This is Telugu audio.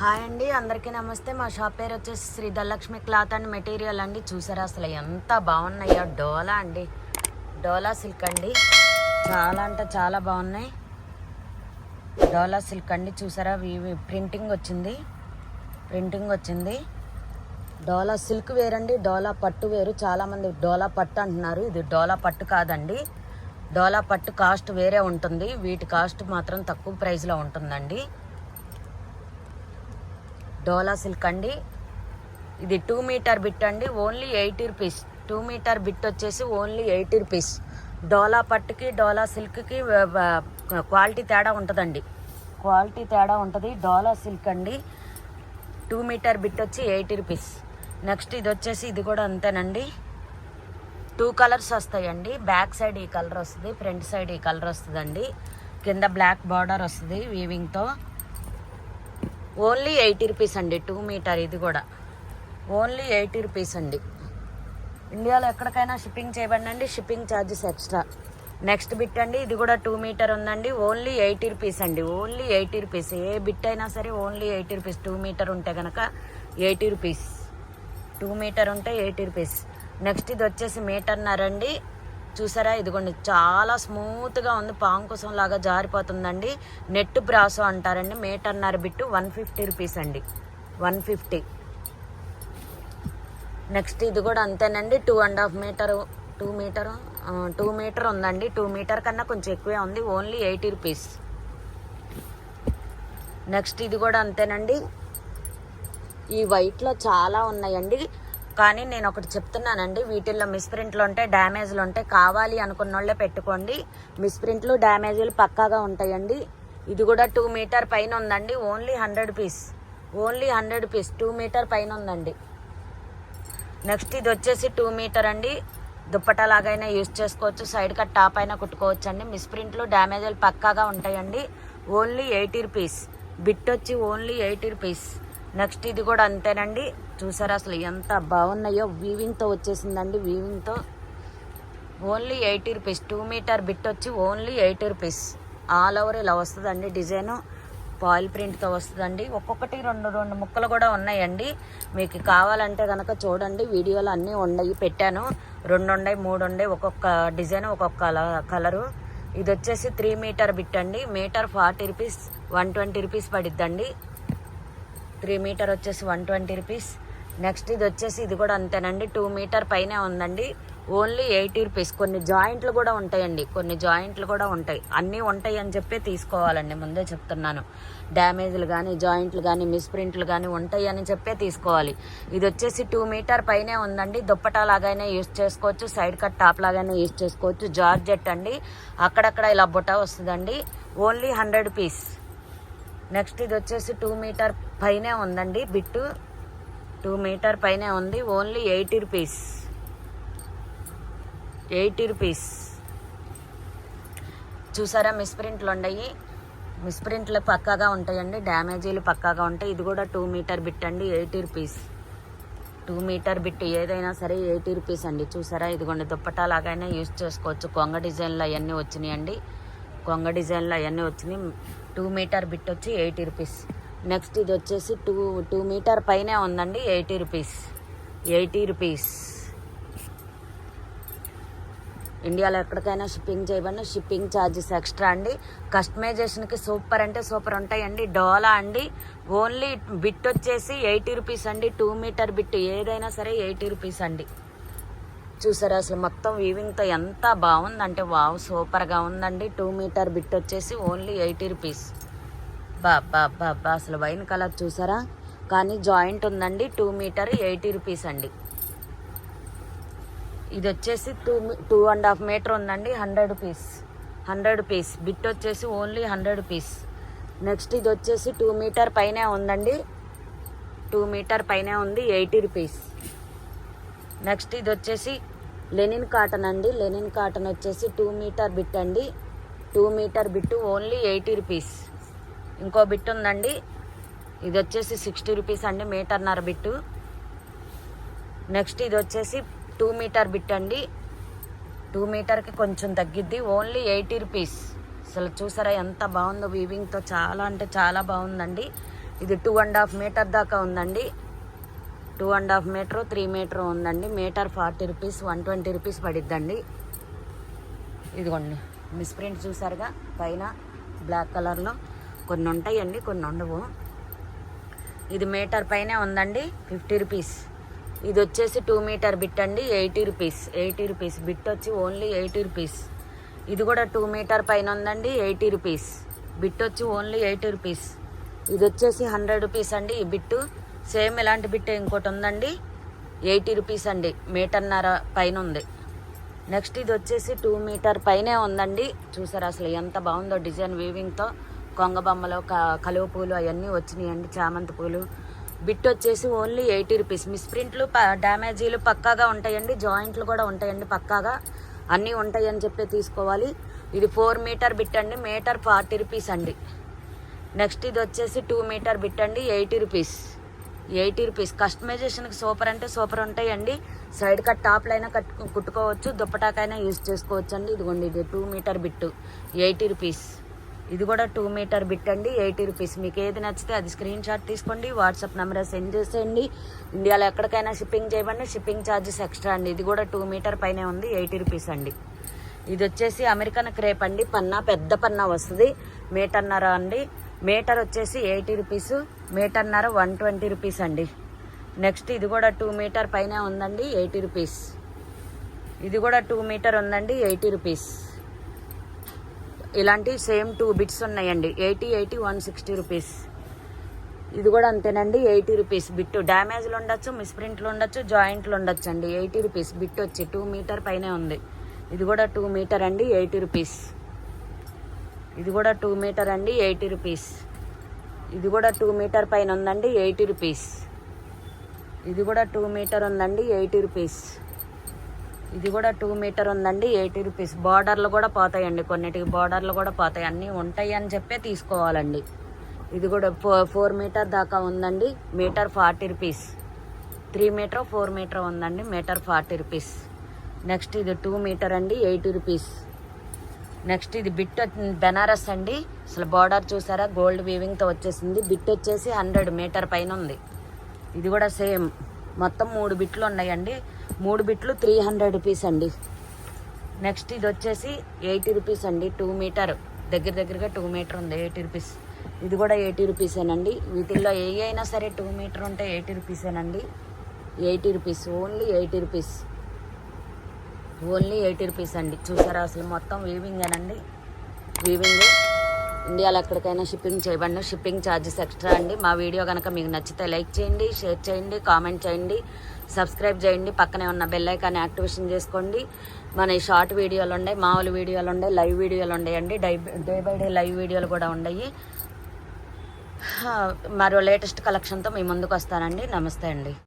హాయ్ అండి, అందరికీ నమస్తే. మా షాప్ పేరు వచ్చేసి Sri Dhanalakshmi cloth and material అండి. చూసారా అసలు ఎంత బాగున్నాయో. డోలా అండి, డోలా సిల్క్ అండి. చాలా అంటే చాలా బాగున్నాయి. డోలా సిల్క్ అండి. చూసారా ప్రింటింగ్ వచ్చింది. డోలా సిల్క్ వేరండి, డోలా పట్టు వేరు. చాలామంది డోలా పట్టు అంటున్నారు. ఇది డోలా పట్టు కాదండి. డోలా పట్టు కాస్ట్ వేరే ఉంటుంది. వీటి కాస్ట్ మాత్రం తక్కువ ప్రైస్లో ఉంటుందండి. డోలా సిల్క్ అండి. ఇది 2 మీటర్ బిట్ అండి. Only 80 rupees. 2 మీటర్ బిట్ వచ్చేసి ఓన్లీ 80 రూపీస్. డోలా పట్టుకి డోలా సిల్క్కి క్వాలిటీ తేడా ఉంటుందండి. డోలా సిల్క్ అండి. 2 మీటర్ బిట్ వచ్చి 80 రూపీస్. నెక్స్ట్ ఇది వచ్చేసి ఇది కూడా అంతేనండి. 2 కలర్స్ వస్తాయండి. బ్యాక్ సైడ్ ఈ కలర్ వస్తుంది, ఫ్రంట్ సైడ్ ఈ కలర్ వస్తుందండి. కింద బ్లాక్ బార్డర్ వస్తుంది వీవింగ్తో. ఓన్లీ 80 రూపీస్ అండి. 2 మీటర్ ఇది కూడా ఓన్లీ 80 రూపీస్ అండి. ఇండియాలో ఎక్కడికైనా షిప్పింగ్ చేయబడినండి. Shipping charges extra. Next bit అండి. ఇది కూడా 2 మీటర్ ఉందండి. ఓన్లీ 80 రూపీస్ అండి. Only 80 rupees. ఏ బిట్ అయినా సరే ఓన్లీ 80 రూపీస్. 2 మీటర్ ఉంటే కనుక 80 రూపీస్. 2 మీటర్ ఉంటే 80 రూపీస్. నెక్స్ట్ ఇది వచ్చేసి మీటర్న్నర అండి. చూసారా, ఇదిగోండి చాలా స్మూత్గా ఉంది. పాంకుసం లాగా జారిపోతుందండి. నెట్ బ్రాసో అంటారండి. మీటర్న్నర బిట్టు 150 రూపీస్ అండి. 150. నెక్స్ట్ ఇది కూడా అంతేనండి. 2.5 మీటరు 2 మీటర్ ఉందండి. 2 మీటర్ కన్నా కొంచెం ఎక్కువే ఉంది. Only 80 rupees. నెక్స్ట్ ఇది కూడా అంతేనండి. ఈ వైట్లో చాలా ఉన్నాయండి. కానీ నేను ఒకటి చెప్తున్నానండి, వీటిల్లో మిస్ప్రింట్లు ఉంటాయి, డ్యామేజ్లు ఉంటాయి. కావాలి అనుకున్న వాళ్ళే పెట్టుకోండి. మిస్ప్రింట్లు డ్యామేజీలు పక్కాగా ఉంటాయండి. ఇది కూడా 2 మీటర్ పైన ఉందండి. Only 100 rupees. 2 మీటర్ పైన ఉందండి. నెక్స్ట్ ఇది వచ్చేసి 2 మీటర్ అండి. దుప్పటా లాగైనా యూజ్ చేసుకోవచ్చు, సైడ్ కట్ టాప్ అయినా కుట్టుకోవచ్చు అండి. మిస్ప్రింట్లు డ్యామేజీలు పక్కాగా ఉంటాయండి. Only 80 rupees. బిట్ వచ్చి ఓన్లీ 80 రూపీస్. నెక్స్ట్ ఇది కూడా అంతేనండి. చూసారా అసలు ఎంత బాగున్నాయో. వీవింగ్తో వచ్చేసిందండి. వీవింగ్తో ఓన్లీ 80 రూపీస్. 2 మీటర్ బిట్ వచ్చి ఓన్లీ 80 రూపీస్. ఆల్ ఓవర్ ఇలా వస్తుందండి. డిజైను పాయిల్ ప్రింట్తో వస్తుందండి. ఒక్కొక్కటి రెండు ముక్కలు కూడా ఉన్నాయండి. మీకు కావాలంటే కనుక చూడండి, వీడియోలో అన్నీ ఉన్నాయి, పెట్టాను. 2 ఉన్నాయి, 3 ఉన్నాయి. ఒక్కొక్క డిజైన్ ఒక్కొక్క కలరు. ఇది వచ్చేసి 3 మీటర్ బిట్ అండి. Metre 40 rupees. 120 రూపీస్ పడిద్దండి. 3 మీటర్ వచ్చేసి 120 రూపీస్. నెక్స్ట్ ఇది వచ్చేసి ఇది కూడా అంతేనండి. 2 మీటర్ పైనే ఉందండి. Only 80 rupees. కొన్ని జాయింట్లు కూడా ఉంటాయండి. అన్నీ ఉంటాయి అని చెప్పి తీసుకోవాలండి. ముందే చెప్తున్నాను. డ్యామేజ్లు కానీ జాయింట్లు కానీ మిస్ప్రింట్లు కానీ ఉంటాయి అని చెప్పే తీసుకోవాలి. ఇది వచ్చేసి 2 మీటర్ పైనే ఉందండి. దుప్పటా లాగైనా యూజ్ చేసుకోవచ్చు, సైడ్ కట్ టాప్ లాగైనా యూజ్ చేసుకోవచ్చు. జార్జెట్ అండి. అక్కడక్కడ ఇలా బుట్ట వస్తుందండి. Only 100 rupees. నెక్స్ట్ ఇది వచ్చేసి 2 మీటర్ పైనే ఉందండి. బిట్టు 2 మీటర్ పైనే ఉంది. Only 80 rupees. 80 రూపీస్. చూసారా, మిస్ప్రింట్లు ఉన్నాయి. మిస్ప్రింట్లు పక్కాగా ఉంటాయండి. డ్యామేజీలు పక్కాగా ఉంటాయి. ఇది కూడా 2 మీటర్ బిట్ అండి. 80 రూపీస్. 2 మీటర్ బిట్ ఏదైనా సరే 80 రూపీస్ అండి. చూసారా, ఇదిగోండి దుప్పటా లాగైనా యూజ్ చేసుకోవచ్చు. కొంగ డిజైన్లు అవన్నీ వచ్చినాయండి. 2 మీటర్ బిట్ వచ్చి 80 రూపీస్. నెక్స్ట్ ఇది వచ్చేసి 2 మీటర్ పైనే ఉందండి. 80 రూపీస్. ఇండియాలో ఎక్కడికైనా షిప్పింగ్ చేయబడిన షిప్పింగ్ ఛార్జెస్ ఎక్స్ట్రా అండి. కస్టమైజేషన్కి సూపర్ అంటే సూపర్ ఉంటాయండి. డోలా అండి. ఓన్లీ బిట్ వచ్చేసి 80 రూపీస్ అండి. 2 మీటర్ బిట్ ఏదైనా సరే 80 రూపీస్ అండి. చూసారా అసలు మొత్తం వీవింగ్తో ఎంత బాగుందంటే వావ్, సూపర్గా ఉందండి. 2 మీటర్ బిట్ వచ్చేసి ఓన్లీ 80 రూపీస్. బాబా అసలు వైన్ కలర్ చూసారా, కానీ జాయింట్ ఉందండి. 2 మీటర్ 80 రూపీస్ అండి. ఇది వచ్చేసి 2.5 మీటర్ ఉందండి. 100 రూపీస్. బిట్ వచ్చేసి ఓన్లీ 100 రూపీస్. నెక్స్ట్ ఇది వచ్చేసి 2 మీటర్ పైనే ఉందండి. 2 మీటర్ పైనే ఉంది. 80 రూపీస్. నెక్స్ట్ ఇది వచ్చేసి లెనిన్ కాటన్ అండి. లెనిన్ కాటన్ వచ్చేసి 2 మీటర్ బిట్ అండి. 2 మీటర్ బిట్టు ఓన్లీ 80 రూపీస్. ఇంకో బిట్ ఉందండి. ఇది వచ్చేసి 60 రూపీస్ అండి. మీటర్న్నర బిట్టు. నెక్స్ట్ ఇది వచ్చేసి 2 మీటర్ బిట్ అండి. 2 మీటర్కి కొంచెం తగ్గిద్ది. Only 80 rupees. అసలు చూసారా ఎంత బాగుందో వీవింగ్తో. చాలా అంటే చాలా బాగుందండి. ఇది 2.5 మీటర్ దాకా ఉందండి. 2.5 మీటర్ 3 మీటర్ ఉందండి. మీటర్ 40 రూపీస్, 120 రూపీస్ పడిద్దండి. ఇదిగోండి మిస్ ప్రింట్ చూసారుగా, పైన బ్లాక్ కలర్లో కొన్ని ఉంటాయండి, కొన్ని ఉండవు. ఇది మీటర్ పైనే ఉందండి, 50 రూపీస్. ఇది వచ్చేసి 2 మీటర్ బిట్ అండి, 80 రూపీస్. 80 రూపీస్ బిట్ వచ్చి ఓన్లీ 80 రూపీస్. ఇది కూడా 2 మీటర్ పైన ఉందండి, 80 రూపీస్. బిట్ వచ్చి ఓన్లీ 80 రూపీస్. ఇది వచ్చేసి 100 రూపీస్ అండి. ఈ బిట్టు సేమ్ ఇలాంటి బిట్టు ఇంకోటి ఉందండి, 80 రూపీస్ అండి, మీటర్న్నర పైన ఉంది. నెక్స్ట్ ఇది వచ్చేసి 2 మీటర్ పైనే ఉందండి. చూసారు అసలు ఎంత బాగుందో డిజైన్ వీవింగ్తో. కొంగ బొమ్మలు, కలువ పూలు అవన్నీ వచ్చినాయండి, చామంతి పూలు. బిట్ వచ్చేసి ఓన్లీ 80 రూపీస్. మిస్ ప్రింట్లు డ్యామేజీలు పక్కాగా ఉంటాయండి, జాయింట్లు కూడా ఉంటాయండి పక్కాగా, అన్నీ ఉంటాయని చెప్పి తీసుకోవాలి. ఇది 4 మీటర్ బిట్ అండి, మీటర్ 40 రూపీస్ అండి. నెక్స్ట్ ఇది వచ్చేసి 2 మీటర్ బిట్ అండి, 80 రూపీస్. 80 రూపీస్. కస్టమైజేషన్కి సూపర్ అంటే సూపర్ ఉంటాయండి. సైడ్ కట్ టాప్లు అయినా కుట్టుకోవచ్చు, దుప్పటాకైనా యూజ్ చేసుకోవచ్చు అండి. ఇదిగోండి ఇది 2 మీటర్ బిట్టు, 80 రూపీస్. ఇది కూడా 2 మీటర్ బిట్ అండి, 80 రూపీస్. మీకు ఏది నచ్చితే అది స్క్రీన్ షాట్ తీసుకోండి, వాట్సాప్ నెంబర్ సెండ్ చేసేయండి. ఇండియాలో ఎక్కడికైనా షిప్పింగ్ చేయమండి, షిప్పింగ్ ఛార్జెస్ ఎక్స్ట్రా అండి. ఇది కూడా 2 మీటర్ పైనే ఉంది, 80 రూపీస్ అండి. ఇది వచ్చేసి అమెరికన్ క్రేప్ అండి, పన్నా పెద్ద పన్నా వస్తుంది, మీటర్న్నర అండి. మీటర్ వచ్చేసి 80 రూపీస్, మీటర్న్నర 120 రూపీస్ అండి. నెక్స్ట్ ఇది కూడా 2 మీటర్ పైన ఉందండి, 80 రూపీస్. ఇది కూడా 2 మీటర్ ఉందండి, 80 రూపీస్. ఇలాంటి సేమ్ 2 బిట్స్ ఉన్నాయండి, 80, 160 రూపీస్. ఇది కూడా అంతేనండి, 80 రూపీస్ బిట్టు. డ్యామేజ్లు ఉండొచ్చు, మిస్ప్రింట్లు ఉండొచ్చు, జాయింట్లు ఉండొచ్చు అండి. 80 రూపీస్ బిట్ వచ్చి 2 మీటర్ పైనే ఉంది. ఇది కూడా 2 మీటర్ అండి, 80 రూపీస్. ఇది కూడా 2 మీటర్ అండి, 80 రూపీస్. ఇది కూడా 2 మీటర్ పైన ఉందండి, 80 రూపీస్. ఇది కూడా 2 మీటర్ ఉందండి, 80 రూపీస్. ఇది కూడా 2 మీటర్ ఉందండి, 80 రూపీస్. బార్డర్లు కూడా పోతాయండి, కొన్నిటికి బార్డర్లు కూడా పోతాయి, అన్నీ ఉంటాయి అని చెప్పే తీసుకోవాలండి. ఇది కూడా 4 మీటర్ దాకా ఉందండి, మీటర్ 40 రూపీస్. 3 మీటర్ 4 మీటర్ ఉందండి, మీటర్ 40 రూపీస్. నెక్స్ట్ ఇది 2 మీటర్ అండి, 80 రూపీస్. నెక్స్ట్ ఇది బిట్ బెనారస్ అండి, అసలు బార్డర్ చూసారా, గోల్డ్ వీవింగ్తో వచ్చేసింది. బిట్ వచ్చేసి 100 మీటర్ పైన ఉంది. ఇది కూడా సేమ్ మొత్తం 3 బిట్లు ఉన్నాయండి, 3 బిట్లు 300 రూపీస్ అండి. నెక్స్ట్ ఇది వచ్చేసి 80 రూపీస్ అండి, 2 మీటర్ దగ్గరగా 2 మీటర్ ఉంది, 80 రూపీస్. ఇది కూడా 80 రూపీసేనండి. వీటిల్లో ఏ అయినా సరే 2 మీటర్ ఉంటే 80 రూపీసేనండి. 80 rupees, only 80 rupees, only 80 rupees అండి. చూసారా అసలు మొత్తం వీవింగేనండి, వీవింగ్. ఇండియాలో ఎక్కడికైనా షిప్పింగ్ చేయబడి, షిప్పింగ్ ఛార్జెస్ ఎక్స్ట్రా అండి. మా వీడియో కనుక మీకు నచ్చితే లైక్ చేయండి, షేర్ చేయండి, కామెంట్ చేయండి, సబ్స్క్రైబ్ చేయండి. పక్కనే ఉన్న బెల్ ఐకాన్ యాక్టివేషన్ చేసుకోండి. మన ఈ షార్ట్ వీడియోలు ఉన్నాయి, మామూలు వీడియోలు ఉన్నాయి, లైవ్ వీడియోలు ఉన్నాయండి, డే బై డే లైవ్ వీడియోలు కూడా ఉన్నాయి. మరో లేటెస్ట్ కలెక్షన్తో మీ ముందుకు వస్తానండి. నమస్తే అండి.